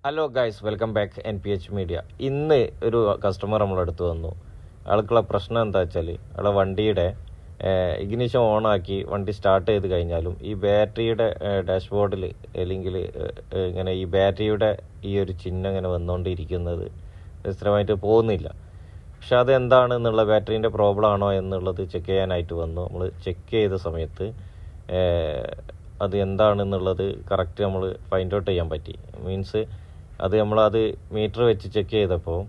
Hello guys, welcome back NPH media. ഇന്ന് ഒരു customer നമ്മളടുത്ത് വന്നു. ആൾക്കുള്ള പ്രശ്നം എന്താ വെച്ചാൽ, ആളെ വണ്ടിയുടെ ഇഗ്നിഷൻ ഓണാക്കി വണ്ടി സ്റ്റാർട്ട് ചെയ്ത് കഴിഞ്ഞാലും ഈ ബാറ്ററിയുടെ ഡാഷ്ബോർഡിൽ അല്ലെങ്കിൽ ഇങ്ങനെ ഈ ബാറ്ററിയുടെ ഈ ഒരു ചിഹ്നം ഇങ്ങനെ വന്നുകൊണ്ടിരിക്കുന്നത് സ്ഥിരമായിട്ട് പോകുന്നില്ല. പക്ഷെ അതെന്താണെന്നുള്ള ബാറ്ററീൻ്റെ പ്രോബ്ലം ആണോ എന്നുള്ളത് ചെക്ക് ചെയ്യാനായിട്ട് വന്നു. നമ്മൾ ചെക്ക് ചെയ്ത സമയത്ത് അത് എന്താണെന്നുള്ളത് കറക്റ്റ് നമ്മൾ ഫൈൻഡ് ഔട്ട് ചെയ്യാൻ പറ്റി. മീൻസ് നമ്മളത് മീറ്റർ വെച്ച് ചെക്ക് ചെയ്തപ്പോൾ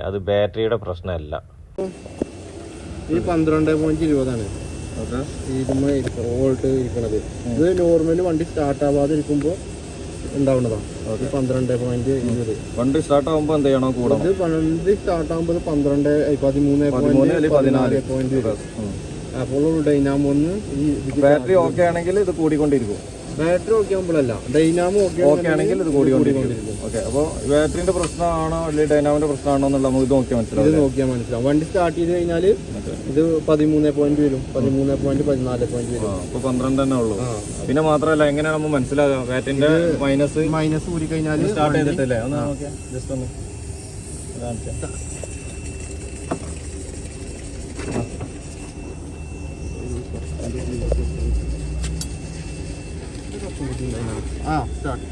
അത് ബാറ്ററിയുടെ പ്രശ്നമല്ല. ഈ 12.20 വോൾട്ട് ഇരിക്കണത്. ഇത് നോർമലി വണ്ടി സ്റ്റാർട്ട് ആവാതെ ഇരിക്കുമ്പോൾ ഉണ്ടാവുന്നതാണ്. 12.20 വണ്ടി സ്റ്റാർട്ട് ആകുമ്പോൾ എന്ത് ചെയ്യണോ കൂടെ? ഇത് വണ്ടി സ്റ്റാർട്ട് ആകുമ്പോൾ 13.14. അപ്പോൾ ഡൈനാമോ ബാറ്ററി ഓക്കെ ആണെങ്കിൽ ഇത് കൂടിക്കൊണ്ടിരിക്കും. ബാറ്ററി ഓക്കെ ആകുമ്പോഴല്ല, ഡൈനാമോ ഓക്കെ ആണെങ്കിൽ ഇത് കൂടിക്കൊണ്ടിരിക്കും. ഓക്കെ, അപ്പോൾ ബാറ്ററിന്റെ പ്രശ്നമാണോ അല്ലെങ്കിൽ ഡൈനാമോന്റെ പ്രശ്നമാണോ എന്നുള്ള നമുക്ക് ഇത് നോക്കിയാൽ മനസ്സിലാവും. വണ്ടി സ്റ്റാർട്ട് ചെയ്ത് കഴിഞ്ഞാൽ ഇത് 13 വരും, 13.14 വരും. അപ്പോൾ 12 തന്നെ ഉള്ളൂ. പിന്നെ മാത്രമല്ല, എങ്ങനെയാണ് നമ്മൾ മനസ്സിലാകുക ബാറ്ററിന്റെ മൈനസ് ഊരി കഴിഞ്ഞാൽ സ്റ്റാർട്ട് ചെയ്തിട്ടില്ലേ? ഒന്ന് നോക്കിയാൽ ജസ്റ്റ് ഒന്ന് കാണിച്ചാൽ. സ്റ്റാർട്ട്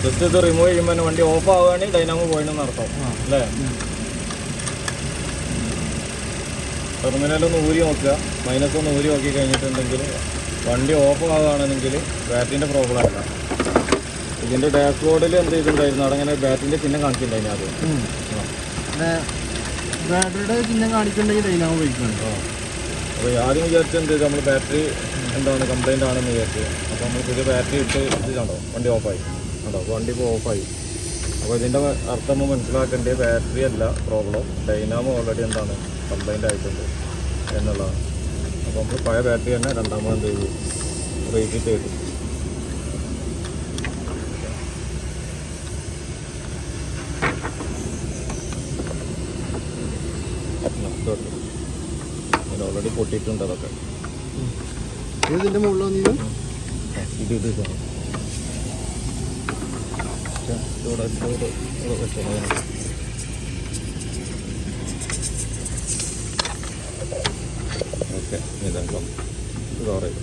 ജസ്റ്റ് ഇത് റിമൂവ് ചെയ്യുമ്പോൾ വണ്ടി ഓഫ് ആവുകയാണെങ്കിൽ ഡൈനാമോ പോയിട്ടെന്ന് അർത്ഥം അല്ലേ? ടെർമിനലൊന്ന് ഊരി നോക്കുക, മൈനസ് ഒന്ന് ഊരി നോക്കി കഴിഞ്ഞിട്ടുണ്ടെങ്കിൽ വണ്ടി ഓഫ് ആവുകയാണെങ്കിൽ ബാറ്ററിൻ്റെ പ്രോബ്ലം അല്ല. ഇതിൻ്റെ ഡാഷ്ബോർഡിൽ എന്ത് ചെയ്തിട്ടുണ്ടായിരുന്നു, അവിടെ അങ്ങനെ ബാറ്ററിൻ്റെ ചിഹ്നം കാണിച്ചിട്ടുണ്ടായിരുന്നു. അത് ബാറ്ററിയുടെ ചിഹ്നം കാണിച്ചിട്ടുണ്ടെങ്കിൽ ഡൈനാമോ പോയിട്ടുണ്ട്. അപ്പോൾ ആദ്യം വിചാരിച്ചത് എന്ത് ചെയ്തു, നമ്മൾ ബാറ്ററി എന്താണ് കംപ്ലൈൻ്റ് ആണെന്ന് വിചാരിച്ചു. അപ്പോൾ നമ്മൾ പുതിയ ബാറ്ററി ഇട്ട് ഇത് കണ്ടോ, വണ്ടി ഓഫായി കണ്ടോ, വണ്ടി ഇപ്പോൾ ഓഫായി. അപ്പോൾ ഇതിൻ്റെ അർത്ഥം നമ്മൾ മനസ്സിലാക്കേണ്ടത് ബാറ്ററി അല്ല പ്രോബ്ലം, ഡൈനാമോ ഓൾറെഡി എന്താണ് കംപ്ലൈൻ്റ് ആയിട്ടുണ്ട് എന്നുള്ളതാണ്. അപ്പോൾ നമ്മൾ പഴയ ബാറ്ററി തന്നെ രണ്ടാമത് എന്ത് ചെയ്തു, റീഫിറ്റ് ചെയ്തു. ഓൾറെഡി പൊട്ടിയിട്ടുണ്ട് അതൊക്കെ. ഇതിൻ്റെ മുകളിൽ വന്നിരുന്നു ഇത് ഓക്കെ, ഇതെല്ലാം കവർ ചെയ്തു.